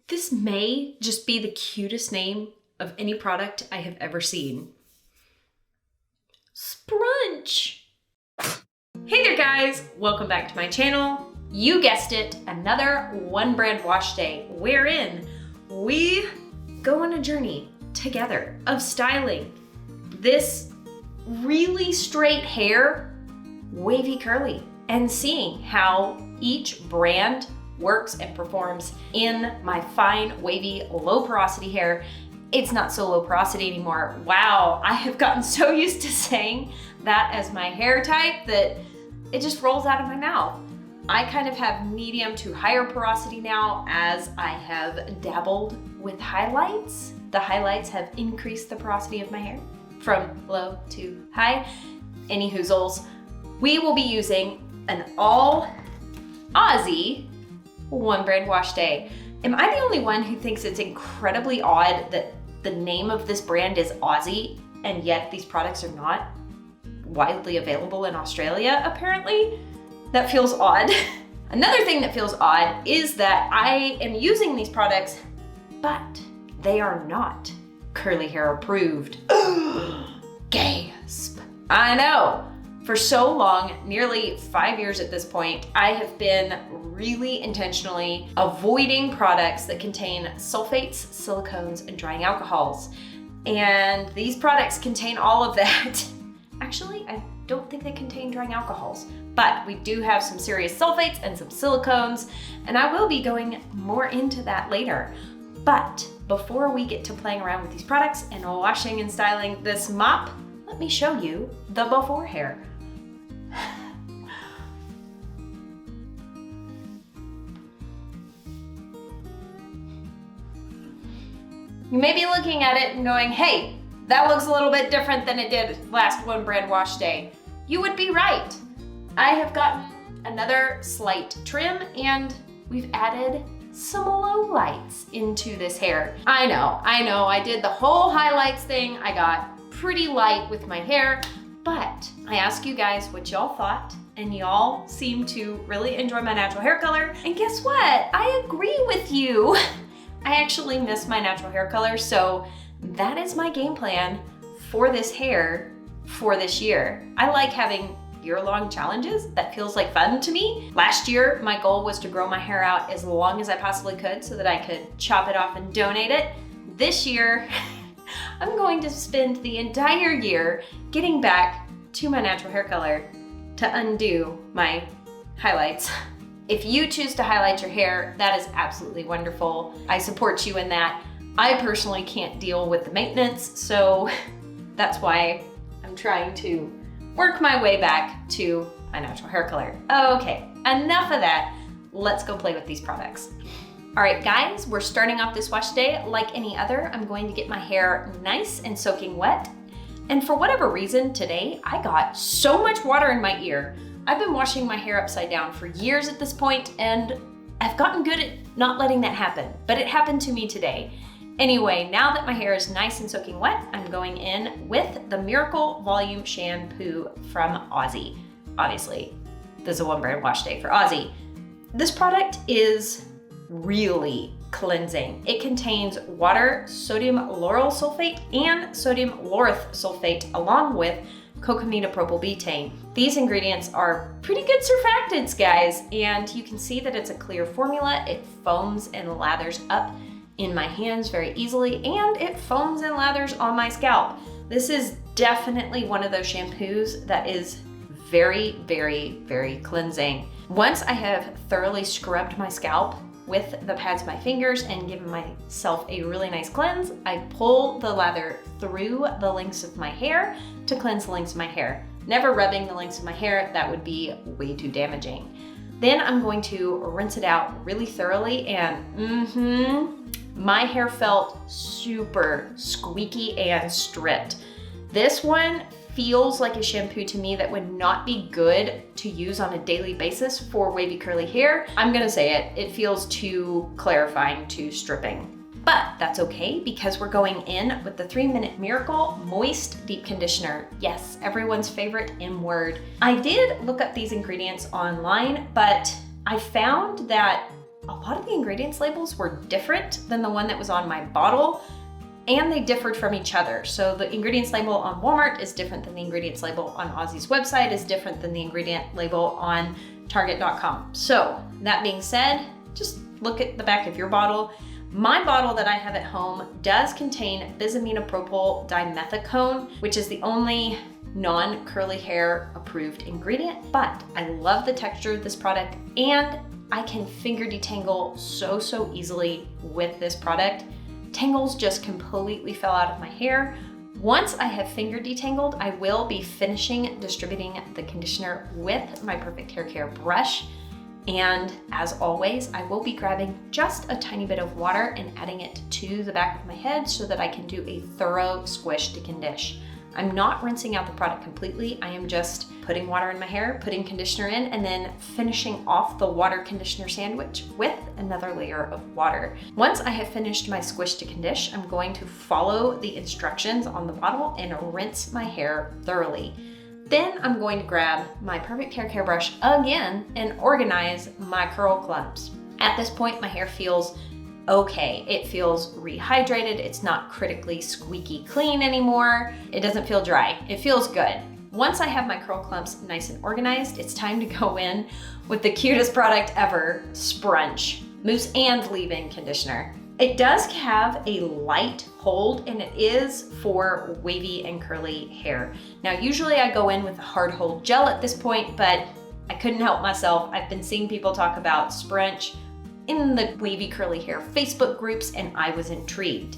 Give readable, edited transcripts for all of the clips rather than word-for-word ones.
This may just be the cutest name of any product I have ever seen. Sprunch! Hey there guys, welcome back to my channel. You guessed it, another one brand wash day wherein we go on a journey together of styling this really straight hair wavy curly and seeing how each brand works and performs in my fine wavy low porosity hair. It's not so low porosity anymore. Wow, I have gotten so used to saying that as my hair type that it just rolls out of my mouth. I kind of have medium to higher porosity now as I have dabbled with highlights. The highlights have increased the porosity of my hair from low to high. Any hoozles, we will be using an all Aussie one brand wash day. Am I the only one who thinks it's incredibly odd that the name of this brand is Aussie and yet these products are not widely available in Australia apparently? That feels odd. Another thing that feels odd is that I am using these products, but they are not curly hair approved. GASP. I know. For so long, nearly 5 years at this point, I have been really intentionally avoiding products that contain sulfates, silicones, and drying alcohols. And these products contain all of that. Actually, I don't think they contain drying alcohols, but we do have some serious sulfates and some silicones, and I will be going more into that later. But before we get to playing around with these products and washing and styling this mop, let me show you the before hair. You may be looking at it and going, hey, that looks a little bit different than it did last one brand wash day. You would be right. I have gotten another slight trim and we've added some low lights into this hair. I know, I did the whole highlights thing. I got pretty light with my hair, but I asked you guys what y'all thought and y'all seem to really enjoy my natural hair color. And guess what? I agree with you. I actually miss my natural hair color, so that is my game plan for this hair for this year. I like having year-long challenges. That feels like fun to me. Last year, my goal was to grow my hair out as long as I possibly could so that I could chop it off and donate it. This year, I'm going to spend the entire year getting back to my natural hair color to undo my highlights. If you choose to highlight your hair, that is absolutely wonderful. I support you in that. I personally can't deal with the maintenance, so that's why I'm trying to work my way back to my natural hair color. Okay, enough of that. Let's go play with these products. All right, guys, we're starting off this wash day like any other. I'm going to get my hair nice and soaking wet. And for whatever reason today, I got so much water in my ear. I've been washing my hair upside down for years at this point, and I've gotten good at not letting that happen, but it happened to me today. Anyway, now that my hair is nice and soaking wet, I'm going in with the Miracle Volume Shampoo from Aussie. Obviously, this is a one brand wash day for Aussie. This product is really cleansing. It contains water, sodium lauryl sulfate, and sodium laureth sulfate, along with cocamidopropylbutane. These ingredients are pretty good surfactants, guys, and you can see that it's a clear formula. It foams and lathers up in my hands very easily, and it foams and lathers on my scalp. This is definitely one of those shampoos that is very, very, very cleansing. Once I have thoroughly scrubbed my scalp with the pads of my fingers and given myself a really nice cleanse, I pull the lather through the lengths of my hair to cleanse the lengths of my hair. Never rubbing the lengths of my hair, that would be way too damaging. Then I'm going to rinse it out really thoroughly, and my hair felt super squeaky and stripped. This one feels like a shampoo to me that would not be good to use on a daily basis for wavy curly hair. I'm gonna say it, it feels too clarifying, too stripping. But that's okay because we're going in with the 3-Minute Miracle Moist Deep Conditioner. Yes, everyone's favorite M word. I did look up these ingredients online, but I found that a lot of the ingredients labels were different than the one that was on my bottle, and they differed from each other. So the ingredients label on Walmart is different than the ingredients label on Aussie's website, is different than the ingredient label on Target.com. So that being said, just look at the back of your bottle. My bottle that I have at home does contain bis-aminopropyl dimethicone, which is the only non-curly hair approved ingredient, but I love the texture of this product, and I can finger detangle so easily with this product. Tangles just completely fell out of my hair. Once I have finger detangled, I will be finishing distributing the conditioner with my Perfect Hair Care brush. And as always, I will be grabbing just a tiny bit of water and adding it to the back of my head so that I can do a thorough squish to condition. I'm not rinsing out the product completely. I am just putting water in my hair, putting conditioner in, and then finishing off the water conditioner sandwich with another layer of water. Once I have finished my squish to condition, I'm going to follow the instructions on the bottle and rinse my hair thoroughly. Then I'm going to grab my Perfect Hair Care brush again and organize my curl clumps. At this point, my hair feels okay. It feels rehydrated. It's not critically squeaky clean anymore. It doesn't feel dry. It feels good. Once I have my curl clumps nice and organized, it's time to go in with the cutest product ever, Sprunch Mousse and Leave-In Conditioner. It does have a light hold, and it is for wavy and curly hair. Now, usually I go in with a hard hold gel at this point, but I couldn't help myself. I've been seeing people talk about Sprunch in the wavy curly hair Facebook groups, and I was intrigued.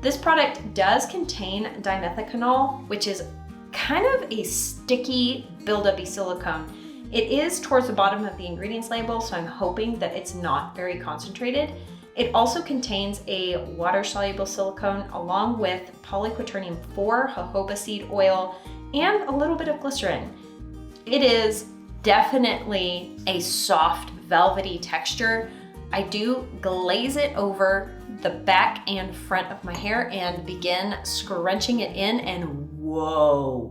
This product does contain dimethiconol, which is kind of a sticky buildup-y silicone. It is towards the bottom of the ingredients label, so I'm hoping that it's not very concentrated. It also contains a water-soluble silicone along with polyquaternium 4 jojoba seed oil and a little bit of glycerin. It is definitely a soft, velvety texture. I do glaze it over the back and front of my hair and begin scrunching it in, and whoa,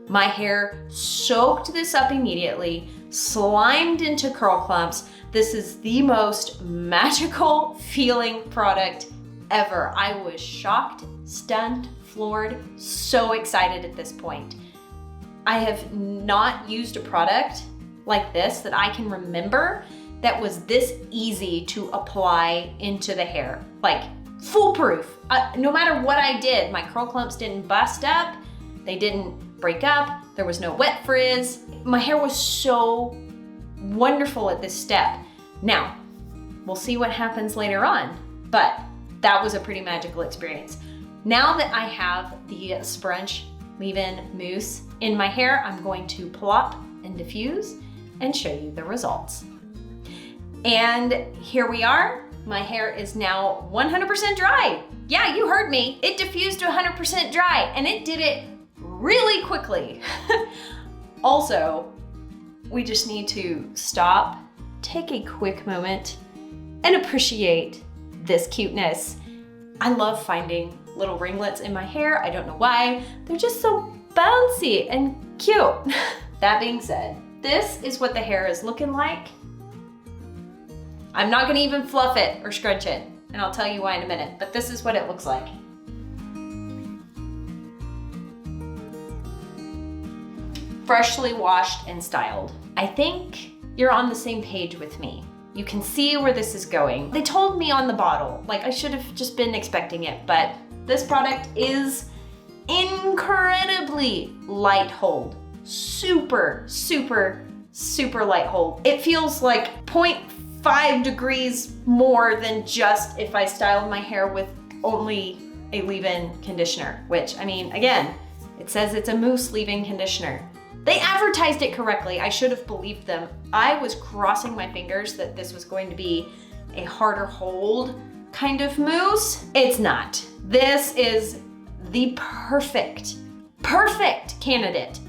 my hair soaked this up immediately, slimed into curl clumps. This is the most magical feeling product ever. I was shocked, stunned, floored, so excited at this point. I have not used a product like this that I can remember that was this easy to apply into the hair. Like, foolproof. No matter what I did, my curl clumps didn't bust up, they didn't break up, there was no wet frizz. My hair was so wonderful at this step. Now, we'll see what happens later on, but that was a pretty magical experience. Now that I have the Sprunch Leave-In Mousse in my hair, I'm going to plop and diffuse and show you the results. And here we are. My hair is now 100% dry. Yeah, you heard me. It diffused to 100% dry, and it did it really quickly. Also, we just need to stop, take a quick moment, and appreciate this cuteness. I love finding little ringlets in my hair. I don't know why. They're just so bouncy and cute. That being said, this is what the hair is looking like. I'm not gonna even fluff it or scrunch it, and I'll tell you why in a minute, but this is what it looks like. Freshly washed and styled. I think you're on the same page with me. You can see where this is going. They told me on the bottle, like I should have just been expecting it, but this product is incredibly light hold. Super light hold. It feels like 0.5 degrees more than just if I styled my hair with only a leave-in conditioner, which, I mean, again, it says it's a mousse leave-in conditioner. They advertised it correctly. I should have believed them. I was crossing my fingers that this was going to be a harder hold kind of mousse. It's not. This is the perfect candidate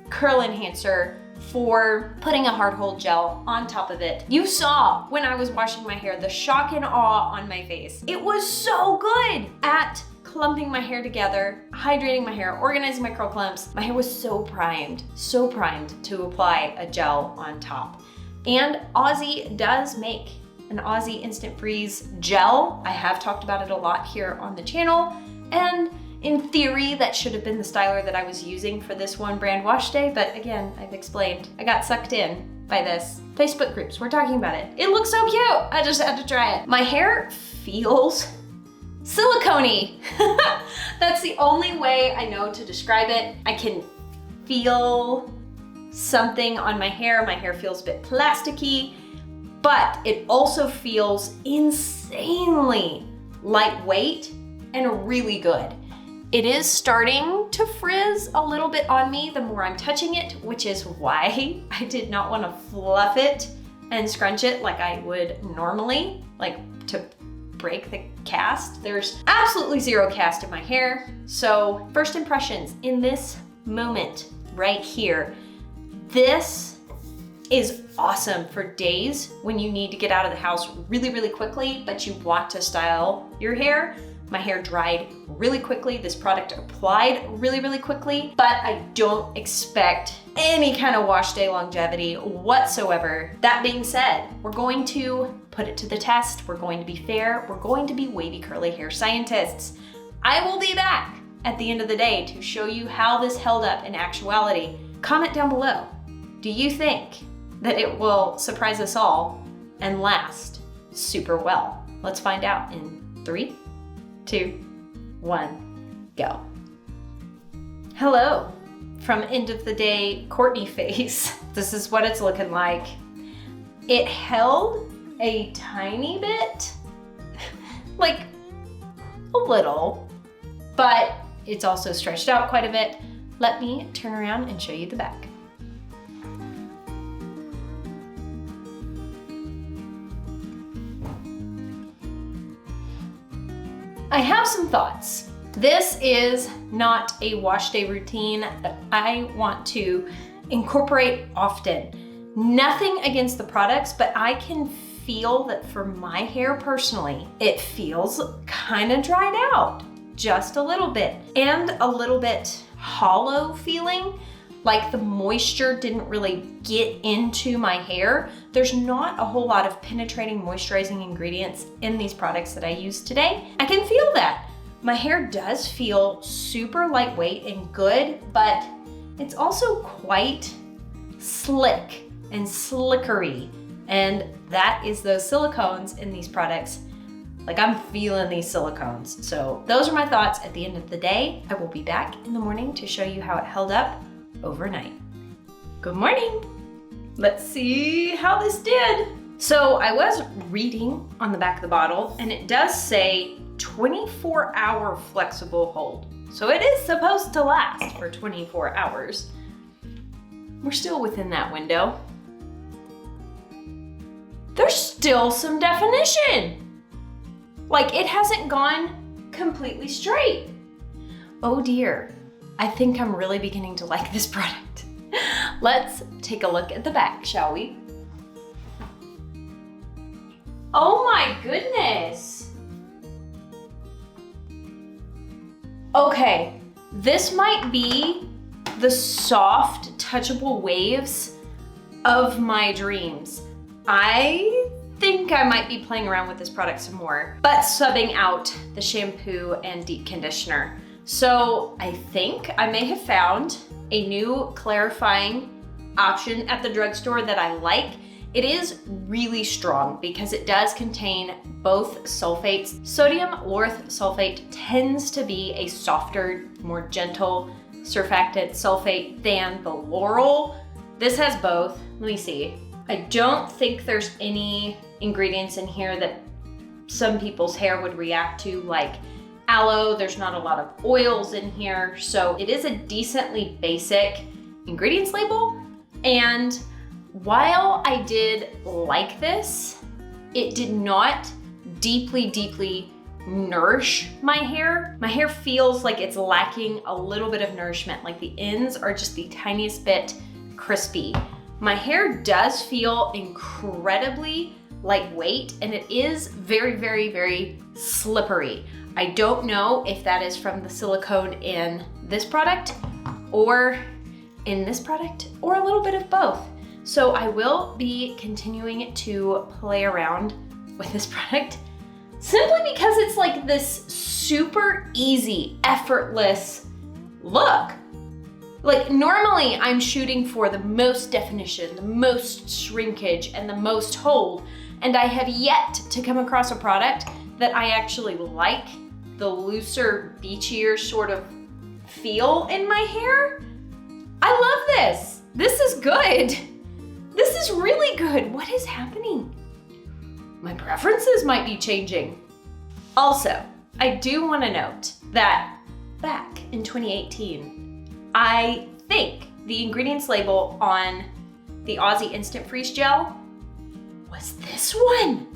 curl enhancer for putting a hard hold gel on top of it. You saw when I was washing my hair the shock and awe on my face. It was so good at clumping my hair together, hydrating my hair, organizing my curl clumps. My hair was so primed to apply a gel on top. And Aussie does make an Aussie Instant Freeze gel. I have talked about it a lot here on the channel, and in theory, that should have been the styler that I was using for this one brand wash day, but again, I've explained. I got sucked in by this. Facebook groups, we're talking about it. It looks so cute, I just had to try it. My hair feels silicone-y. That's the only way I know to describe it. I can feel something on my hair. My hair feels a bit plasticky, but it also feels insanely lightweight and really good. It is starting to frizz a little bit on me the more I'm touching it, which is why I did not want to fluff it and scrunch it like I would normally, like to break the cast. There's absolutely zero cast in my hair. So first impressions in this moment right here, this is awesome for days when you need to get out of the house really, really quickly, but you want to style your hair. My hair dried really quickly. This product applied really, really quickly, but I don't expect any kind of wash day longevity whatsoever. That being said, we're going to put it to the test. We're going to be fair. We're going to be wavy curly hair scientists. I will be back at the end of the day to show you how this held up in actuality. Comment down below. Do you think that it will surprise us all and last super well? Let's find out in 3, 2, 1, go. Hello from end of the day Courtney face. This is what it's looking like. It held a tiny bit, like a little, but it's also stretched out quite a bit. Let me turn around and show you the back. I have some thoughts. This is not a wash day routine that I want to incorporate often. Nothing against the products, but I can feel that for my hair personally, it feels kind of dried out, just a little bit, and a little bit hollow feeling, like the moisture didn't really get into my hair. There's not a whole lot of penetrating moisturizing ingredients in these products that I use today. I can feel that. My hair does feel super lightweight and good, but it's also quite slick and slickery. And that is those silicones in these products. Like, I'm feeling these silicones. So those are my thoughts at the end of the day. I will be back in the morning to show you how it held up overnight. Good morning. Let's see how this did. So I was reading on the back of the bottle, and it does say 24-hour flexible hold. So it is supposed to last for 24 hours. We're still within that window. There's still some definition. Like, it hasn't gone completely straight. Oh dear. I think I'm really beginning to like this product. Let's take a look at the back, shall we? Oh my goodness. Okay, this might be the soft, touchable waves of my dreams. I think I might be playing around with this product some more, but subbing out the shampoo and deep conditioner. So I think I may have found a new clarifying option at the drugstore that I like. It is really strong because it does contain both sulfates. Sodium lauryl sulfate tends to be a softer, more gentle surfactant sulfate than the lauryl. This has both. Let me see. I don't think there's any ingredients in here that some people's hair would react to, like aloe. There's not a lot of oils in here, so it is a decently basic ingredients label. And while I did like this, it did not deeply nourish my hair. My hair feels like it's lacking a little bit of nourishment, like the ends are just the tiniest bit crispy. My hair does feel incredibly lightweight, and it is very slippery. I don't know if that is from the silicone in this product or in this product, or a little bit of both. So I will be continuing to play around with this product simply because it's like this super easy, effortless look. Like normally I'm shooting for the most definition, the most shrinkage, and the most hold, and I have yet to come across a product that I actually like the looser, beachier sort of feel in my hair. I love this. This is good. This is really good. What is happening? My preferences might be changing. Also, I do want to note that back in 2018, I think the ingredients label on the Aussie Instant Freeze Gel was this one.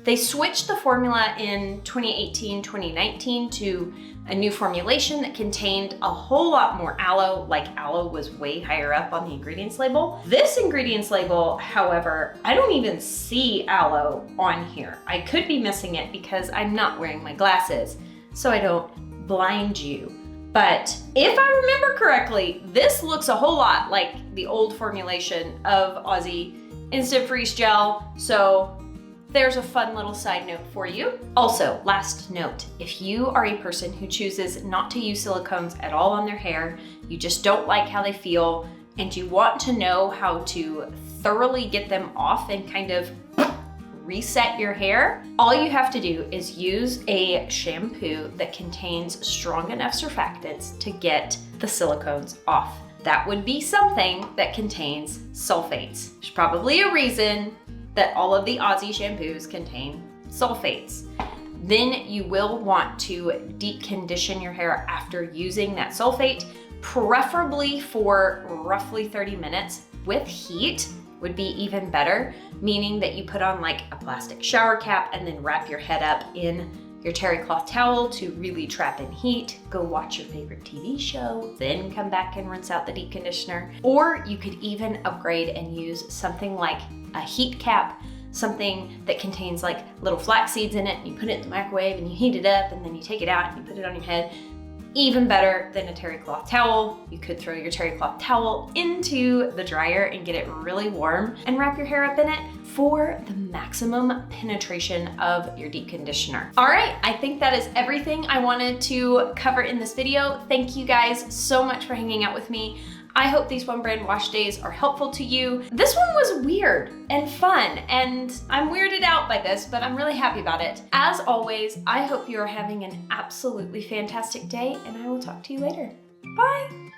They switched the formula in 2018, 2019 to a new formulation that contained a whole lot more aloe, like aloe was way higher up on the ingredients label. This ingredients label, however, I don't even see aloe on here. I could be missing it because I'm not wearing my glasses, so I don't blind you. But if I remember correctly, this looks a whole lot like the old formulation of Aussie Instant Freeze Gel, so there's a fun little side note for you. Also, last note, if you are a person who chooses not to use silicones at all on their hair, you just don't like how they feel, and you want to know how to thoroughly get them off and kind of reset your hair, all you have to do is use a shampoo that contains strong enough surfactants to get the silicones off. That would be something that contains sulfates. There's probably a reason that all of the Aussie shampoos contain sulfates. Then you will want to deep condition your hair after using that sulfate, preferably for roughly 30 minutes. With heat would be even better, meaning that you put on like a plastic shower cap and then wrap your head up in your terry cloth towel to really trap in heat. Go watch your favorite TV show, then come back and rinse out the deep conditioner. Or you could even upgrade and use something like a heat cap, something that contains like little flax seeds in it, and you put it in the microwave and you heat it up and then you take it out and you put it on your head. Even better than a terry cloth towel. You could throw your terry cloth towel into the dryer and get it really warm and wrap your hair up in it for the maximum penetration of your deep conditioner. All right, I think that is everything I wanted to cover in this video. Thank you guys so much for hanging out with me. I hope these one brand wash days are helpful to you. This one was weird and fun, and I'm weirded out by this, but I'm really happy about it. As always, I hope you are having an absolutely fantastic day, and I will talk to you later. Bye.